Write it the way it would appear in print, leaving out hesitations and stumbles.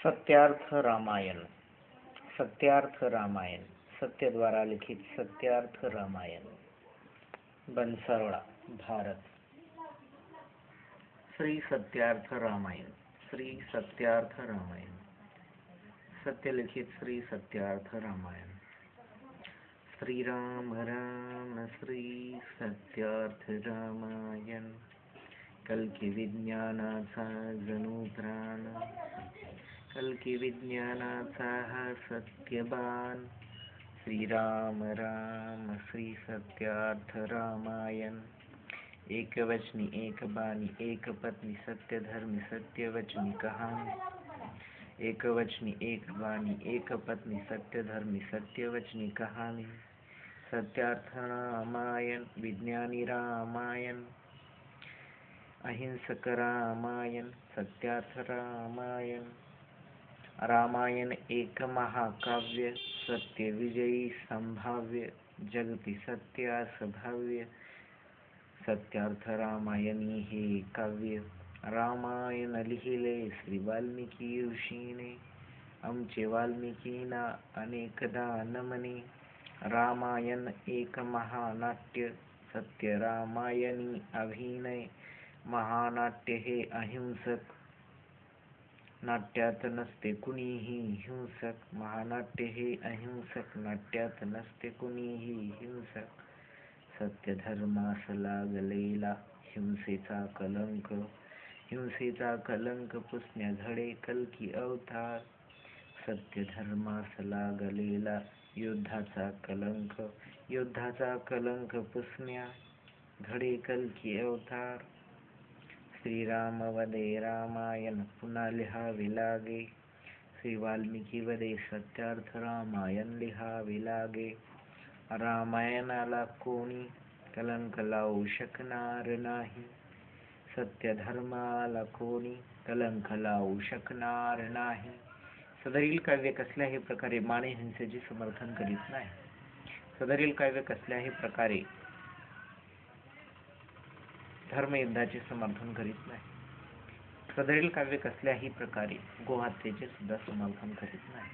सत्यार्थ रामायण। सत्यार्थ रामायण सत्य द्वारा लिखित सत्यार्थ रामायण, बंसरवाड़ा, भारत। श्री सत्यार्थ रामायण, श्री सत्यार्थ रामायण, सत्य लिखित श्री सत्यार्थ रामायण। श्री राम राम श्री सत्यार्थ रामायण, कल्कि विज्ञानाचा जणू प्राण, कल्कि विज्ञानाचा हा सत्यबाण। श्री राम राम श्री सत्यार्थ रामायण, एक वचनी एक बानी एक पत्नी सत्य धर्मी सत्य वचनी कहानी, एक वचनी एक बानी एक पत्नी सत्य धर्मी सत्य वचनी कहानी। सत्यार्थ रामायण, विज्ञानी रामायण, अहिंसक रामायण, सत्यार्थ रामायण। रामायण एक महाकाव्य, सत्य विजयी संभाव्य, जगती सत्य असभाव्य। सत्यार्थ रामायणी हे काव्य, रामायण लिहिले श्री वाल्मिकी ऋषीने, आमचे वाल्मिकीना अनेकदा नमने। रामायण एक महानाट्य, सत्य रामायणी अभिनय, महानाट्य हे अहिंसक, नाट्यात नसते कुणीही हिंसक। महानाट्य हे अहिंसक, नाट्यात नसते कुणीही हिंसक। सत्य धर्मास लागलेला हिंसेचा कलंक, हिंसेचा कलंक पुसण्या घडे कल्कि अवतार। सत्य धर्मास लागलेला युद्धाचा कलंक, युद्धाचा कलंक पुसण्या घडे कल्कि अवतार। श्रीराम वदे रामायण पुन्हा लिहावे लागे, श्री वाल्मिकी वदे सत्यार्थ रामायण लिहावे लागे। रामायणाला कोणी कलंक लावू शकणार नाही, सत्य धर्माला कोणी कलंक लावू शकणार नाही। सदरील काव्य कसल्याही प्रकारे मानहिंसेचे समर्थन करीत नाही, सदरील काव्य कसल्याही प्रकारे धर्मयुद्धाचे समर्थन करीत नाही, सदरील काव्य कसल्याही प्रकारे गोहत्येचे सुद्धा समर्थन करीत नाही।